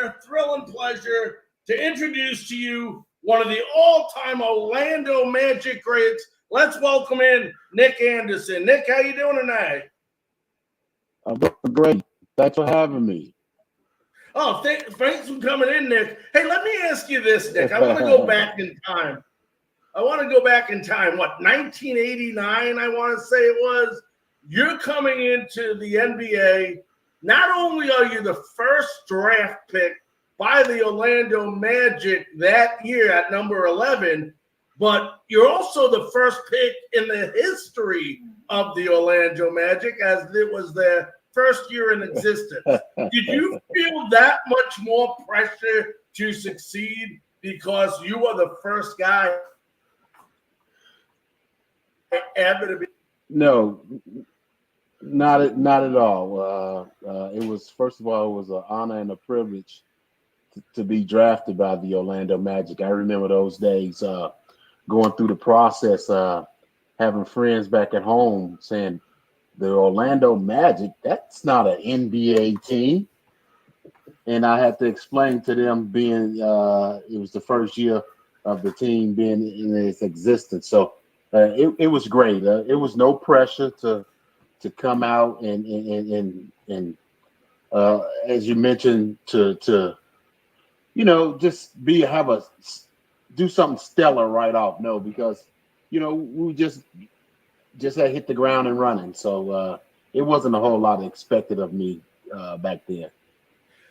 honor, thrill, and pleasure to introduce to you one of the all-time Orlando Magic greats. Let's welcome in Nick Anderson. Nick, how you doing tonight? I'm great. Thanks for having me. Oh, thanks for coming in, Nick. Hey, let me ask you this, Nick. I want to go back in time. What, 1989, I want to say it was? You're coming into the NBA. Not only are you the first draft pick by the Orlando Magic that year at number 11, but you're also the first pick in the history of the Orlando Magic, as it was their first year in existence. Did you feel that much more pressure to succeed because you were the first guy ever to be? No, not at all. It was, first of all, it was an honor and a privilege to be drafted by the Orlando Magic. I remember those days, going through the process, having friends back at home saying, the Orlando Magic, that's not an NBA team. And I had to explain to them, being it was the first year of the team being in its existence. So it was great. It was no pressure to come out and as you mentioned, to just do something stellar right off. No, because we just had hit the ground and running. So it wasn't a whole lot expected of me back then.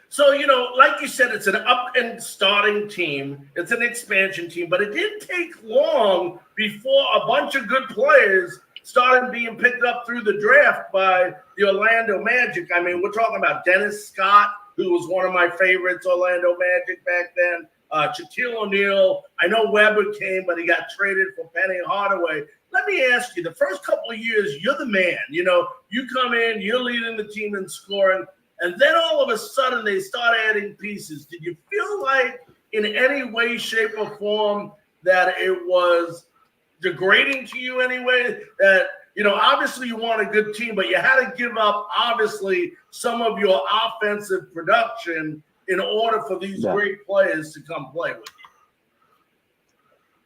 So, like you said, it's an up and starting team. It's an expansion team, but it didn't take long before a bunch of good players started being picked up through the draft by the Orlando Magic. I mean, we're talking about Dennis Scott, who was one of my favorites, Orlando Magic back then. Shaquille O'Neal. I know Webber came, but he got traded for Penny Hardaway. Let me ask you, the first couple of years, you're the man. You come in, you're leading the team in scoring, and then all of a sudden they start adding pieces. Did you feel like in any way, shape, or form that it was degrading to you anyway? That, obviously you want a good team, but you had to give up, obviously, some of your offensive production in order for these great players to come play with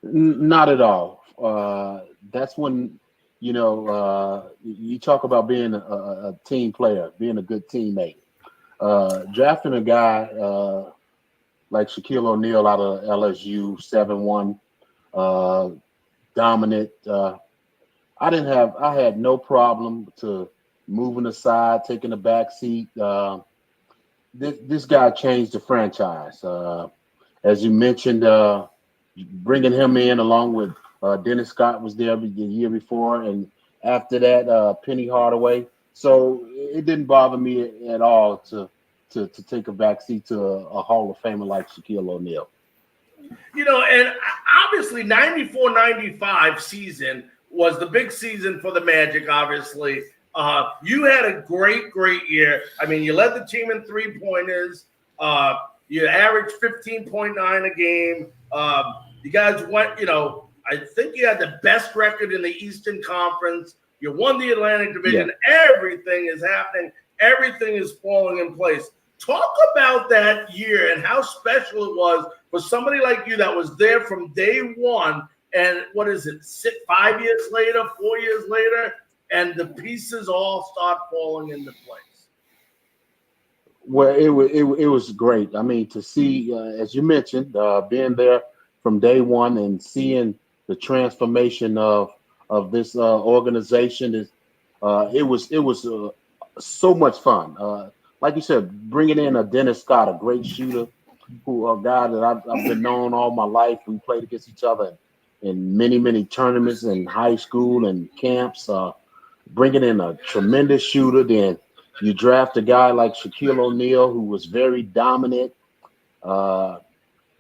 you? Not at all. That's when, you talk about being a team player, being a good teammate. Drafting a guy like Shaquille O'Neal out of LSU, 7'1", dominant. I had no problem to moving aside, taking a back seat. This guy changed the franchise. As you mentioned, bringing him in along with Dennis Scott was there the year before, and after that, Penny Hardaway. So it didn't bother me at all to take a backseat to a Hall of Famer like Shaquille O'Neal. And obviously 94-95 season was the big season for the Magic, obviously. You had a great year. I mean, you led the team in three-pointers. You averaged 15.9 a game. You guys went, I think you had the best record in the Eastern Conference. You won the Atlantic Division. Yeah. Everything is happening. Everything is falling in place. Talk about that year and how special it was for somebody like you that was there from day one. And what is it, 5 years later, 4 years later, and the pieces all start falling into place? Well, it was great. I mean, to see, as you mentioned, being there from day one and seeing the transformation of this organization is it was so much fun. Like you said, bringing in a Dennis Scott, a great shooter, a guy that I've been known all my life. We played against each other in many tournaments in high school and camps. Bringing in a tremendous shooter, then you draft a guy like Shaquille O'Neal, who was very dominant.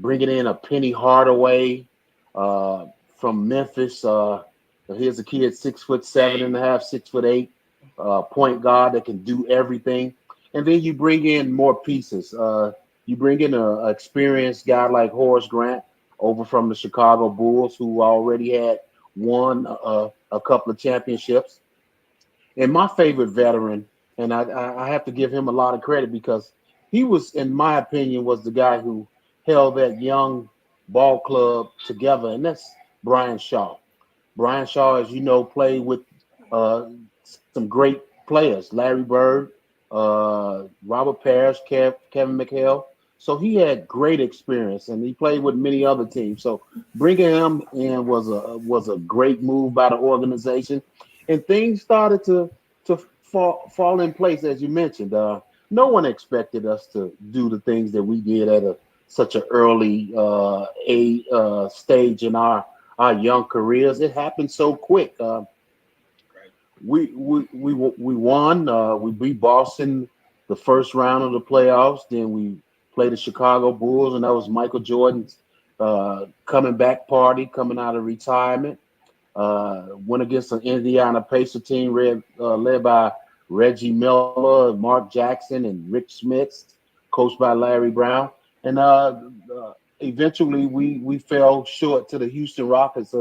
Bringing in a Penny Hardaway from Memphis. Here's a kid 6'7.5", 6'8", point guard that can do everything. And then you bring in more pieces. You bring in an experienced guy like Horace Grant over from the Chicago Bulls, who already had won a couple of championships. And my favorite veteran, and I have to give him a lot of credit because he was, in my opinion, was the guy who held that young ball club together, and that's Brian Shaw. Brian Shaw, as you know, played with uh, some great players, Larry Bird, Robert Parrish, Kevin McHale. So he had great experience, and he played with many other teams. So bringing him in was a great move by the organization, and things started to fall in place as you mentioned. No one expected us to do the things that we did at such an early stage in our young careers. It happened so quick. We won. We beat Boston the first round of the playoffs. Then we played the Chicago Bulls, and that was Michael Jordan's coming back party, coming out of retirement. Went against an Indiana Pacer team led by Reggie Miller, Mark Jackson, and Rick Smits, coached by Larry Brown. And eventually we fell short to the Houston Rockets.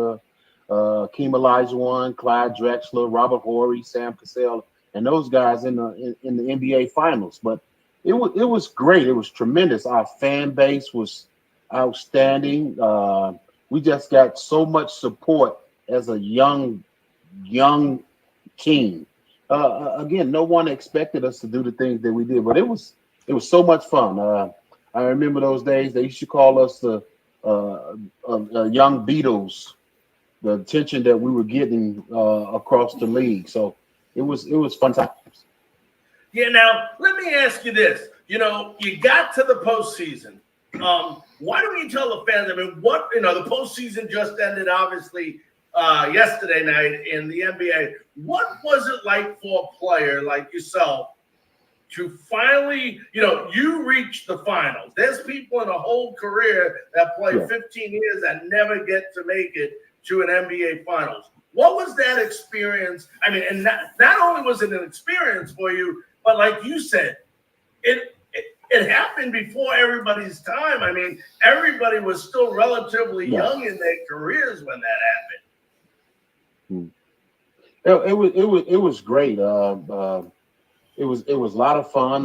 Keem Olajuwon, Clyde Drexler, Robert Horry, Sam Cassell, and those guys in the NBA Finals. But it was great. It was tremendous. Our fan base was outstanding. We just got so much support as a young team. Again, no one expected us to do the things that we did, but it was so much fun. I remember those days. They used to call us the young Beatles. The attention that we were getting across the league, so it was fun times. Yeah. Now let me ask you this: you got to the postseason. Why don't you tell the fans? I mean, the postseason just ended, obviously, yesterday night in the NBA. What was it like for a player like yourself to finally, you reach the finals? There's people in a whole career that play 15 years that never get to make it to an NBA Finals. What was that experience? I mean, and not only was it an experience for you, but like you said, it happened before everybody's time. I mean, everybody was still relatively young in their careers when that happened. It was great. It was a lot of fun.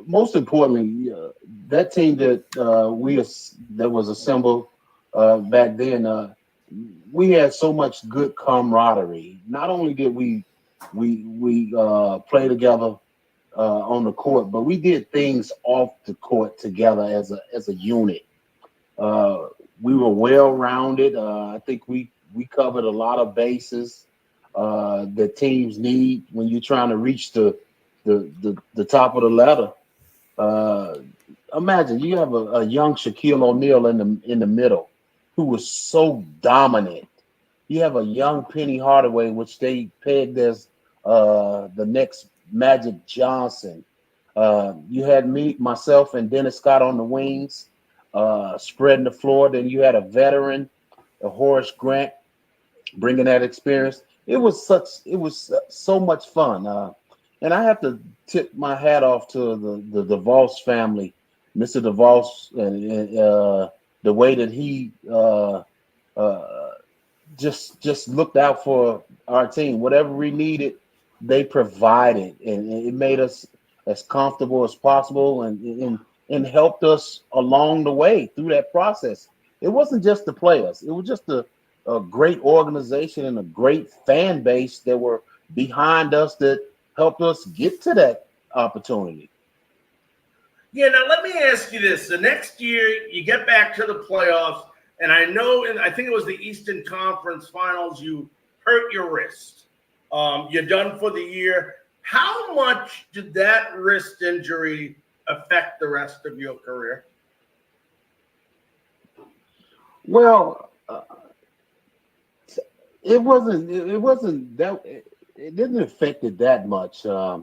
Most importantly, that team that was assembled back then, we had so much good camaraderie. Not only did we play together on the court, but we did things off the court together as a unit. We were well rounded. I think we covered a lot of bases that teams need when you're trying to reach the top of the ladder. Imagine you have a young Shaquille O'Neal in the middle who was so dominant. You have a young Penny Hardaway, which they pegged as the next Magic Johnson. You had myself, and Dennis Scott on the wings, spreading the floor. Then you had a veteran, Horace Grant, bringing that experience. It was so much fun. And I have to tip my hat off to the DeVos family, Mr. DeVos, and the way that he just looked out for our team. Whatever we needed, they provided, and it made us as comfortable as possible, and helped us along the way through that process. It wasn't just the players; it was just a great organization and a great fan base that were behind us that helped us get to that opportunity. Yeah, now let me ask you this. The next year, you get back to the playoffs, and I know, I think it was the Eastern Conference Finals, you hurt your wrist. You're done for the year. How much did that wrist injury affect the rest of your career? Well, it wasn't that. It didn't affect it that much. I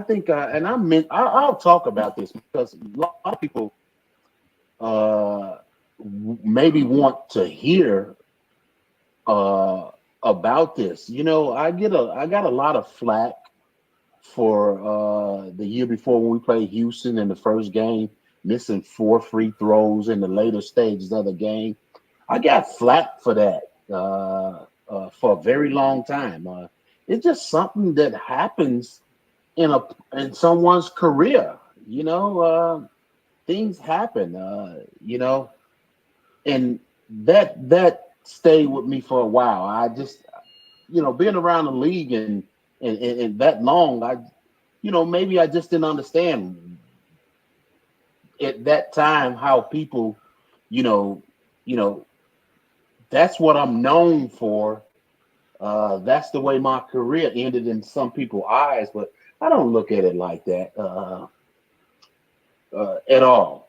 think, and I'll talk about this because a lot of people maybe want to hear about this. I got a lot of flack for the year before when we played Houston in the first game, missing 4 free throws in the later stages of the game. I got flack for that for a very long time. It's just something that happens in someone's career. Things happen. And that stayed with me for a while. I just, being around the league and that long, maybe I just didn't understand at that time how people, you know, you know, that's what I'm known for. That's the way my career ended in some people's eyes, but I don't look at it like that at all.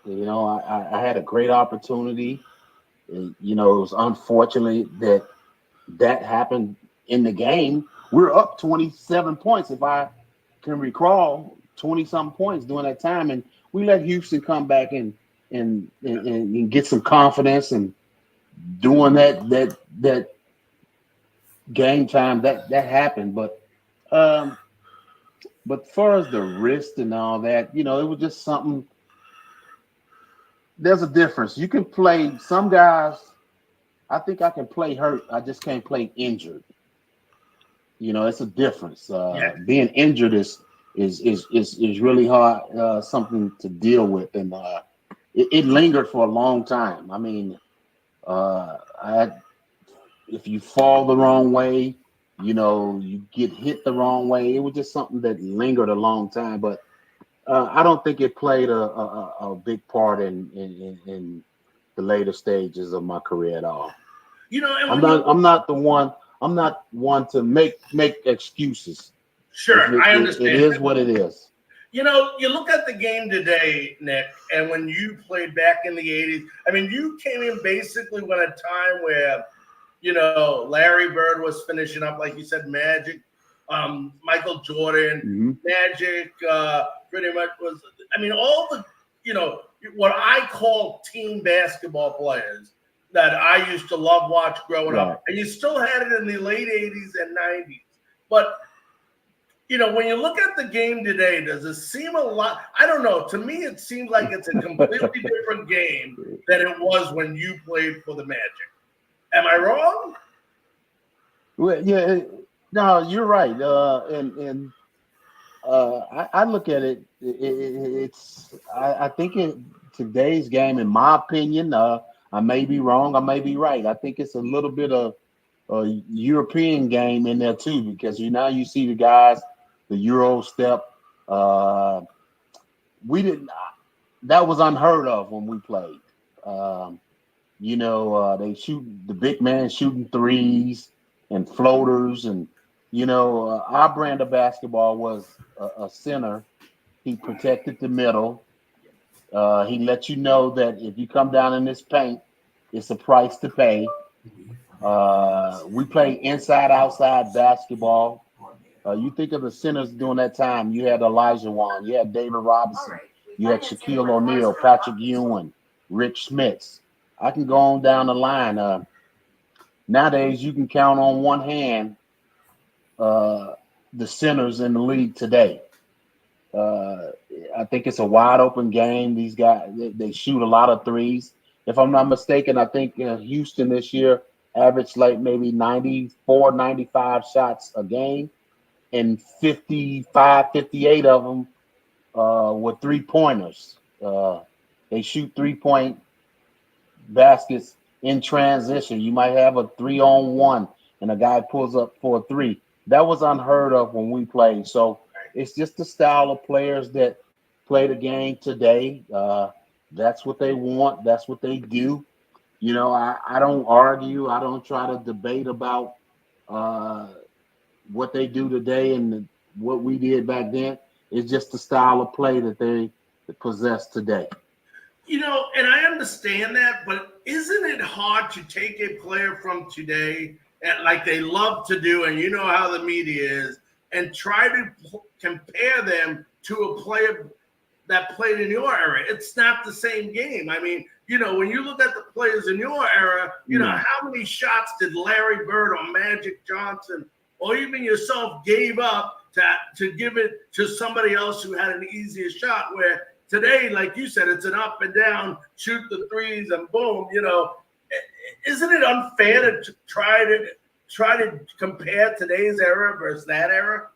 I had a great opportunity. It was unfortunate that happened in the game. We're up 27 points, if I can recall, 20 some points during that time, and we let Houston come back and get some confidence and doing that game time that happened. But as far as the wrist and all that, it was just something. There's a difference. You can play some guys. I think I can play hurt. I just can't play injured. It's a difference. Being injured is really hard, something to deal with, and it lingered for a long time. I mean, if you fall the wrong way, you get hit the wrong way. It was just something that lingered a long time, but I don't think it played a big part in the later stages of my career at all. I'm not one to make excuses. Sure, I understand. It is what it is. You look at the game today, Nick, and when you played back in the 80s, I mean, you came in basically when a time where, Larry Bird was finishing up, like you said, Magic, Michael Jordan, Magic, pretty much was, I mean, all the, what I call team basketball players that I used to love watch growing up. And you still had it in the late 80s and 90s. But, when you look at the game today, does it seem a lot? I don't know. To me, it seems like it's a completely different game than it was when you played for the Magic. Am I wrong? Well, yeah, no, you're right. I look at it. I think in today's game, in my opinion, I may be wrong. I may be right. I think it's a little bit of a European game in there too, because you see the guys, the Euro step. We didn't. That was unheard of when we played. They shoot the big man shooting threes and floaters, and our brand of basketball was a center. He protected the middle. He let you know that if you come down in this paint, it's a price to pay. We play inside-outside basketball. You think of the centers during that time. You had Elijah Wan. You had David Robinson. You had Shaquille O'Neal, Patrick Ewing, Rich Smits. I can go on down the line. Nowadays, you can count on one hand the centers in the league today. I think it's a wide open game. These guys, they shoot a lot of threes. If I'm not mistaken, I think Houston this year averaged like maybe 94, 95 shots a game, and 55, 58 of them were three-pointers. They shoot three-point baskets in transition. You might have a 3-on-1 and a guy pulls up for a three. That was unheard of when we played. So it's just the style of players that play the game today. That's what they want. That's what they do. I don't argue. I don't try to debate about what they do today and what we did back then. It's just the style of play that they possess today. And I understand that, but isn't it hard to take a player from today, and like they love to do, and you know how the media is, and try to compare them to a player that played in your era? It's not the same game. I mean, when you look at the players in your era, how many shots did Larry Bird or Magic Johnson or even yourself gave up to give it to somebody else who had an easier shot, where today, like you said, it's an up and down, shoot the threes and boom, Isn't it unfair to try to compare today's era versus that era?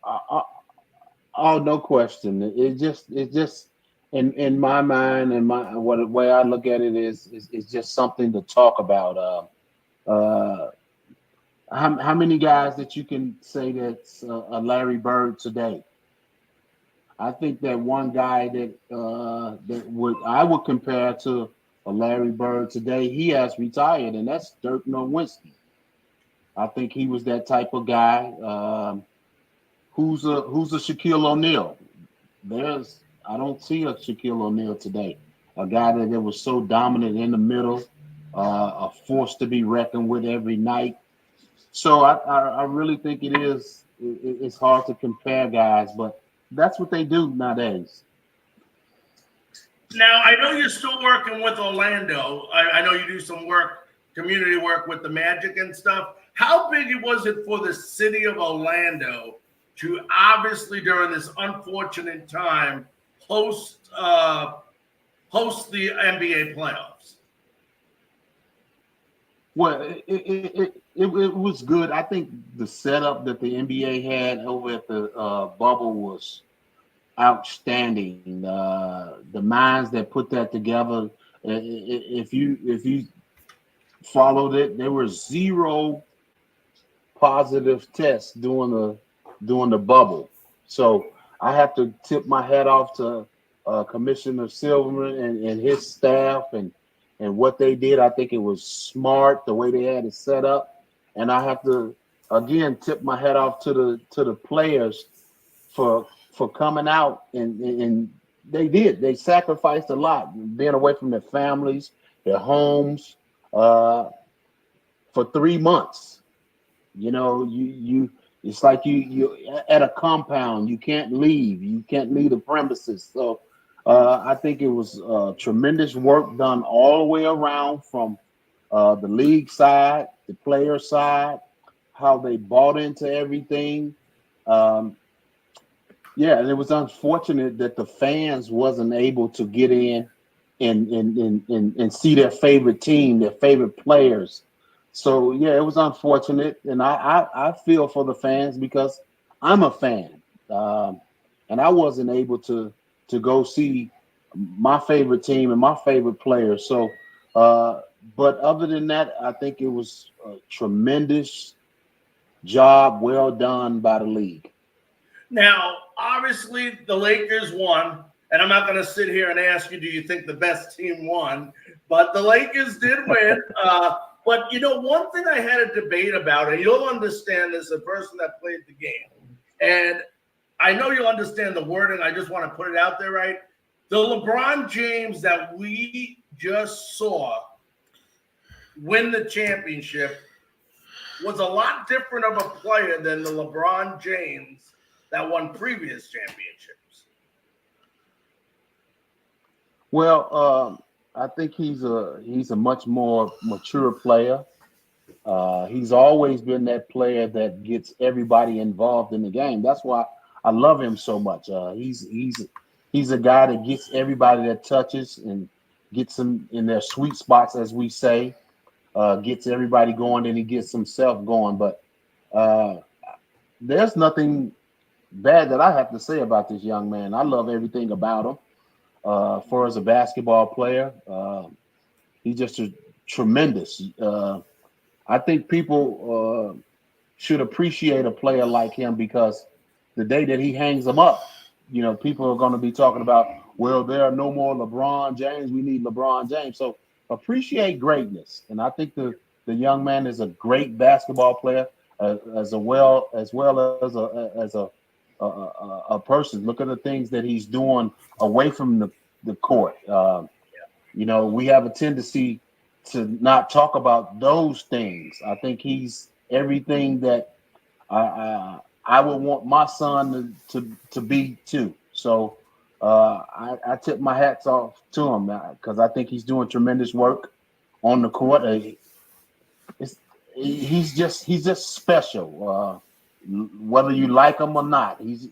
Oh, no question. It just in my mind and my what the way I look at it is just something to talk about. How many guys that you can say that's a Larry Bird today? I think that one guy that I would compare to a Larry Bird today, he has retired, and that's Dirk Nowitzki. I think he was that type of guy. Who's a Shaquille O'Neal? I don't see a Shaquille O'Neal today. A guy that was so dominant in the middle, a force to be reckoned with every night. So I really think it's hard to compare guys, but that's what they do nowadays. Now, I know you're still working with Orlando. I know you do some work, community work with the Magic and stuff. How big was it for the city of Orlando to obviously during this unfortunate time host the NBA playoffs? Well, it was good. I think the setup that the NBA had over at the bubble was outstanding. The minds that put that together, if you followed it, there were zero positive tests during the bubble. So I have to tip my hat off to Commissioner Silverman and his staff and what they did. I think it was smart the way they had it set up, and I have to again tip my hat off to the players for coming out and they sacrificed a lot, being away from their families, their homes, for 3 months. You it's like you at a compound. You can't leave. You can't leave the premises. So I think it was tremendous work done all the way around from the league side, the player side, how they bought into everything. Um, yeah, and it was unfortunate that the fans wasn't able to get in and see their favorite team, their favorite players. So yeah, it was unfortunate, and I feel for the fans because I'm a fan, and I wasn't able to go see my favorite team and my favorite players. So, but other than that, I think it was a tremendous job, well done by the league. Now, obviously, the Lakers won, and I'm not going to sit here and ask you, do you think the best team won? But the Lakers did win. But one thing I had a debate about, and you'll understand as a person that played the game, and I know you'll understand the wording. I just want to put it out there, right? The LeBron James that we just saw win the championship was a lot different of a player than the LeBron James that won previous championships. Well, I think he's a much more mature player. He's always been that player that gets everybody involved in the game. That's why I love him so much. He's a guy that gets everybody that touches and gets them in their sweet spots, as we say. Gets everybody going, and he gets himself going. But there's nothing bad that I have to say about this young man. I love everything about him. For as a basketball player, he's just tremendous. I think people should appreciate a player like him because the day that he hangs them up, people are going to be talking about, well, there are no more LeBron James. We need LeBron James. So appreciate greatness. And I think the young man is a great basketball player as well as a person. Look at the things that he's doing away from the court. We have a tendency to not talk about those things. I think he's everything that I would want my son to be too. So I tip my hats off to him because I think he's doing tremendous work on the court. He's just special. Whether you like him or not, he's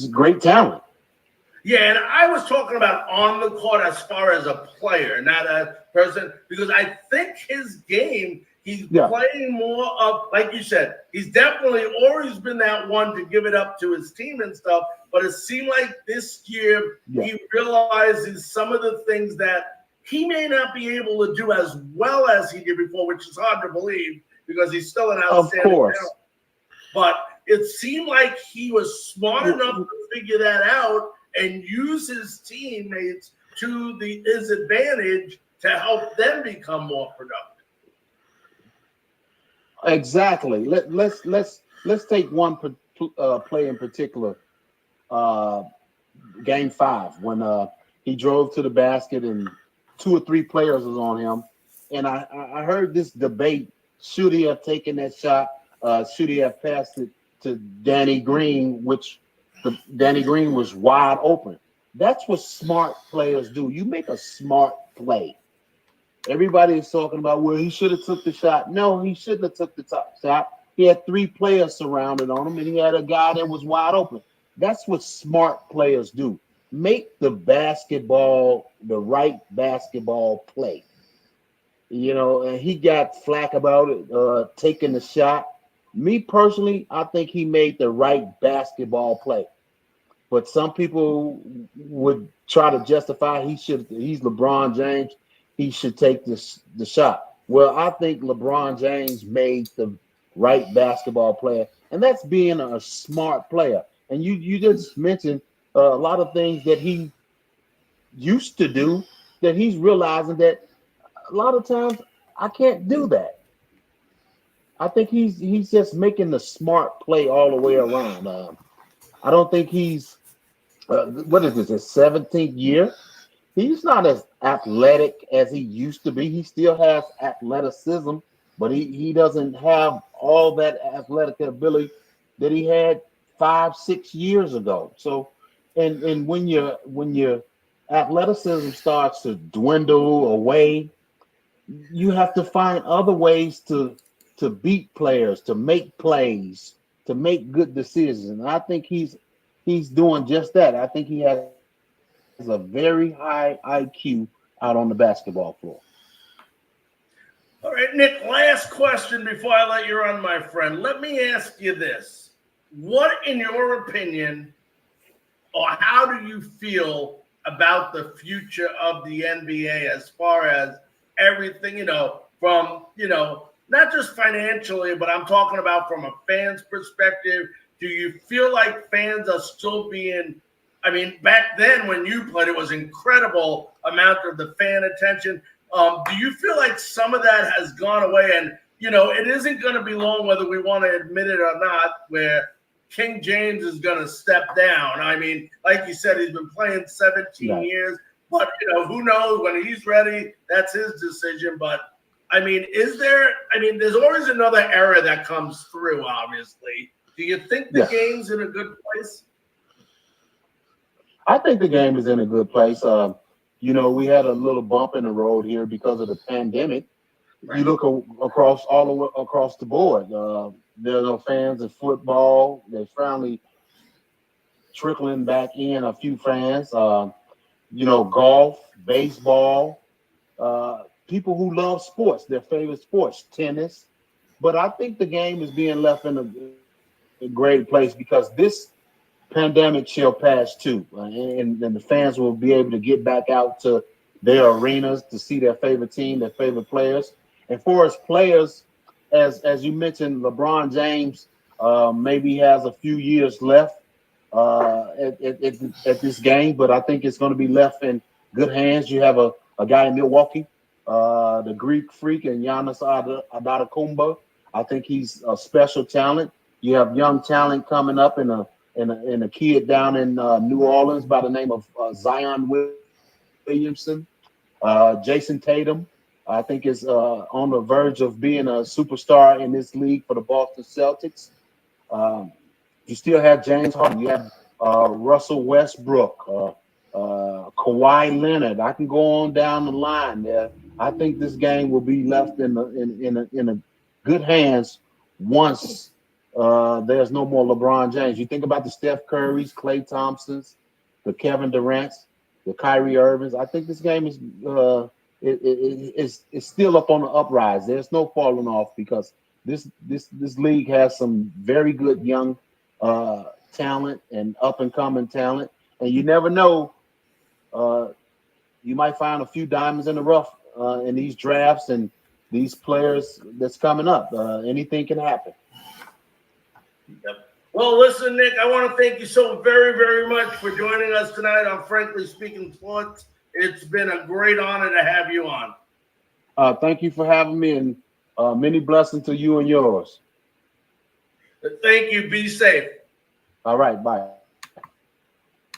a great talent. Yeah, and I was talking about on the court as far as a player, not a person, because I think his game, He's playing more of, like you said, he's definitely always been that one to give it up to his team and stuff. But it seemed like this year he realizes some of the things that he may not be able to do as well as he did before, which is hard to believe because he's still an outstanding talent. But it seemed like he was smart enough to figure that out and use his teammates to his advantage to help them become more productive. Exactly. Let's take one play in particular. Game 5 when he drove to the basket and 2 or 3 players was on him, and I heard this debate: should he have taken that shot? Should he have passed it to Danny Green, which Danny Green was wide open? That's what smart players do. You make a smart play. Everybody is talking about, well, he should have took the shot. No, he shouldn't have took the top shot. He had 3 players surrounded on him, and he had a guy that was wide open. That's what smart players do. Make the right basketball play. And he got flack about it, taking the shot. Me personally, I think he made the right basketball play. But some people would try to justify he's LeBron James. He should take the shot. Well, I think LeBron James made the right basketball player, and that's being a smart player. And you just mentioned a lot of things that he used to do that he's realizing that a lot of times I can't do that. I think he's just making the smart play all the way around. I don't think he's what is this, his 17th year? He's not as athletic as he used to be. He still has athleticism, but he doesn't have all that athletic ability that he had 5-6 years ago. So, and when your athleticism starts to dwindle away, you have to find other ways to beat players, to make plays, to make good decisions. And I think he's doing just that. I think he has a very high IQ out on the basketball floor. All right, Nick, last question before I let you run, my friend. Let me ask you this. What, in your opinion, or how do you feel about the future of the NBA as far as everything, from, not just financially, but I'm talking about from a fan's perspective? Do you feel like fans are still being, back then when you played, it was incredible amount of the fan attention. Do you feel like some of that has gone away? And, it isn't going to be long, whether we want to admit it or not, where King James is going to step down. Like you said, he's been playing 17 years, but, who knows when he's ready, that's his decision. But, there's always another era that comes through, obviously. Do you think the game's in a good place? I think the game is in a good place. We had a little bump in the road here because of the pandemic. Right. You look across the board. There are no fans of football. They're finally trickling back in a few fans. Golf, baseball, people who love sports, their favorite sports, tennis. But I think the game is being left in a great place because this pandemic shall pass too, and the fans will be able to get back out to their arenas to see their favorite team, their favorite players. And for his players, as you mentioned, LeBron James maybe has a few years left at this game, but I think it's going to be left in good hands. You have a guy in Milwaukee, the Greek freak, and Giannis Antetokounmpo. I think he's a special talent. You have young talent coming up in a kid down in New Orleans by the name of Zion Williamson. Jason Tatum, I think, is on the verge of being a superstar in this league for the Boston Celtics. You still have James Harden. You have Russell Westbrook, Kawhi Leonard. I can go on down the line there. I think this game will be left in a good hands once there's no more LeBron James. You think about the Steph Currys, Klay Thompsons, the Kevin Durant's, the Kyrie Irvings. I think this game is it's still up on the uprise. There's no falling off because this league has some very good young talent and up and coming talent, and you never know. You might find a few diamonds in the rough in these drafts and these players that's coming up. Anything can happen. Yep. Well, listen, Nick, I want to thank you so very, very much for joining us tonight on Frankly Speaking Sports. It's been a great honor to have you on. Thank you for having me, and many blessings to you and yours. Thank you. Be safe. All right. Bye.